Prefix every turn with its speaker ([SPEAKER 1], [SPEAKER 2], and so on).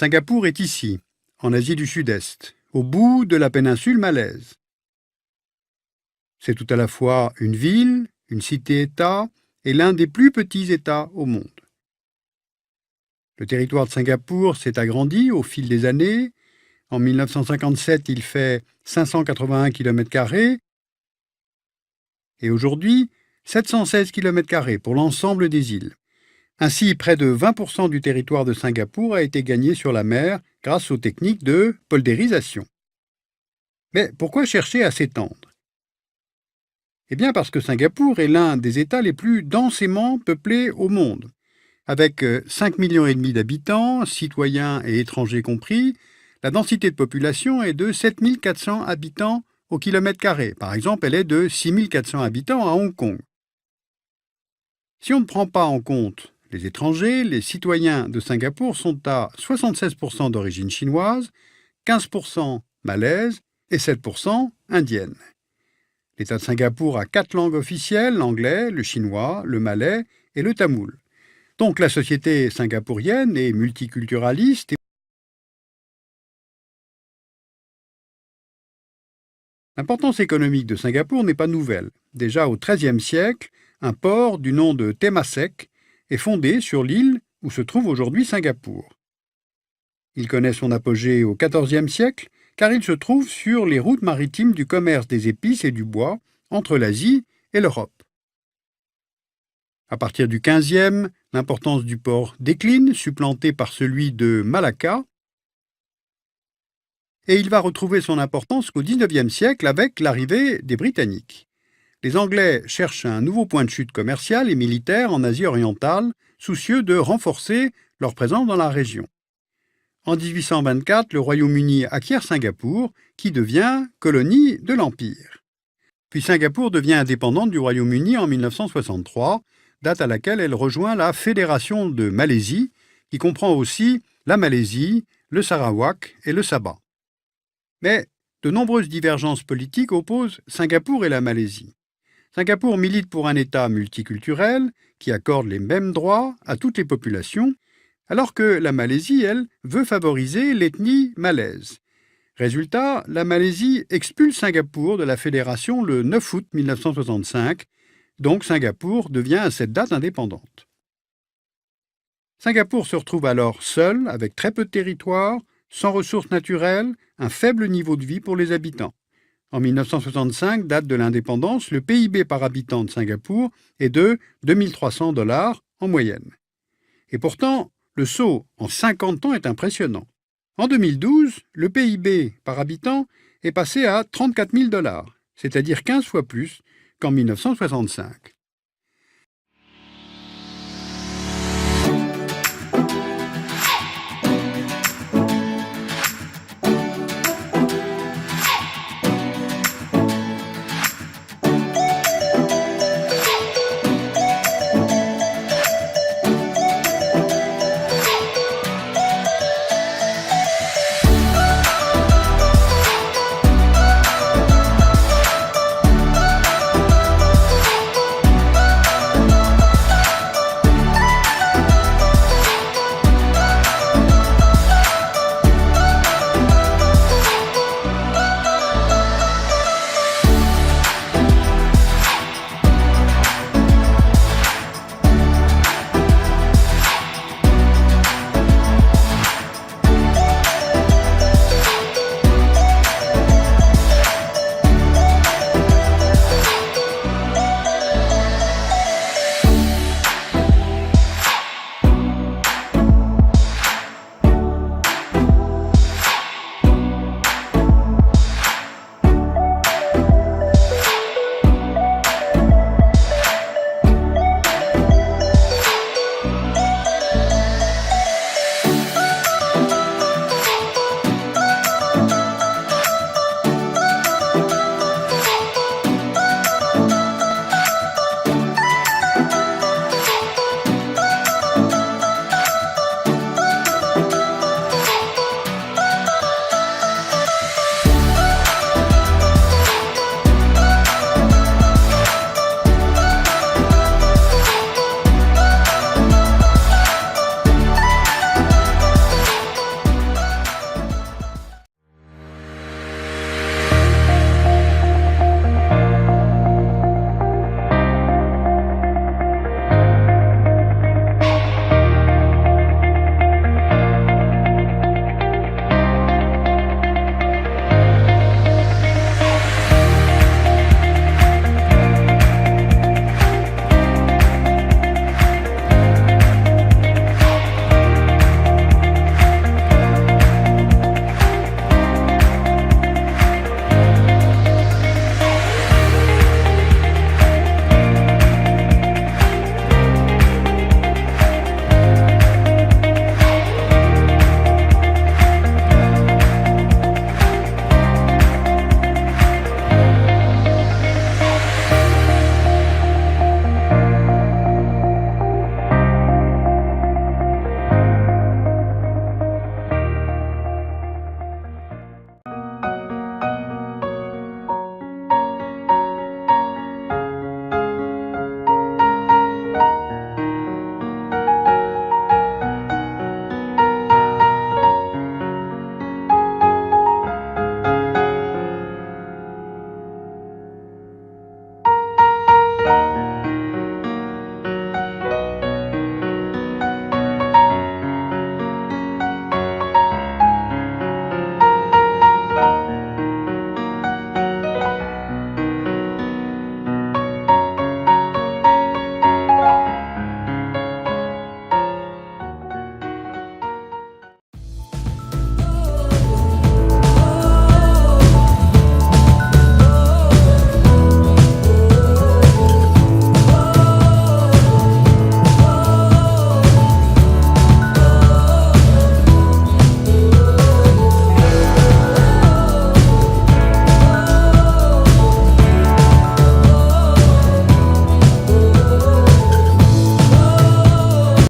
[SPEAKER 1] Singapour est ici, en Asie du Sud-Est, au bout de la péninsule malaise. C'est tout à la fois une ville, une cité-État et l'un des plus petits États au monde. Le territoire de Singapour s'est agrandi au fil des années. En 1957, il fait 581 km² et aujourd'hui 716 km² pour l'ensemble des îles. Ainsi, près de 20% du territoire de Singapour a été gagné sur la mer grâce aux techniques de poldérisation. Mais pourquoi chercher à s'étendre? Eh bien parce que Singapour est l'un des États les plus densément peuplés au monde. Avec 5,5 millions d'habitants, citoyens et étrangers compris, la densité de population est de 7 400 habitants au kilomètre-carré. Par exemple, elle est de 6 400 habitants à Hong Kong. Si on ne prend pas en compte les étrangers, les citoyens de Singapour sont à 76% d'origine chinoise, 15% malaise et 7% indienne. L'État de Singapour a 4 langues officielles, l'anglais, le chinois, le malais et le tamoul. Donc la société singapourienne est multiculturaliste. L'importance économique de Singapour n'est pas nouvelle. Déjà au XIIIe siècle, un port du nom de Temasek est fondé sur l'île où se trouve aujourd'hui Singapour. Il connaît son apogée au XIVe siècle car il se trouve sur les routes maritimes du commerce des épices et du bois entre l'Asie et l'Europe. À partir du XVe, l'importance du port décline, supplantée par celui de Malacca, et il va retrouver son importance qu'au XIXe siècle avec l'arrivée des Britanniques. Les Anglais cherchent un nouveau point de chute commercial et militaire en Asie orientale, soucieux de renforcer leur présence dans la région. En 1824, le Royaume-Uni acquiert Singapour, qui devient colonie de l'Empire. Puis Singapour devient indépendante du Royaume-Uni en 1963, date à laquelle elle rejoint la Fédération de Malaisie, qui comprend aussi la Malaisie, le Sarawak et le Sabah. Mais de nombreuses divergences politiques opposent Singapour et la Malaisie. Singapour milite pour un État multiculturel qui accorde les mêmes droits à toutes les populations, alors que la Malaisie, elle, veut favoriser l'ethnie malaise. Résultat, la Malaisie expulse Singapour de la fédération le 9 août 1965, donc Singapour devient à cette date indépendante. Singapour se retrouve alors seul, avec très peu de territoire, sans ressources naturelles, un faible niveau de vie pour les habitants. En 1965, date de l'indépendance, le PIB par habitant de Singapour est de 2300 $, en moyenne. Et pourtant, le saut en 50 ans est impressionnant. En 2012, le PIB par habitant est passé à 34 000 $, c'est-à-dire 15 fois plus qu'en 1965.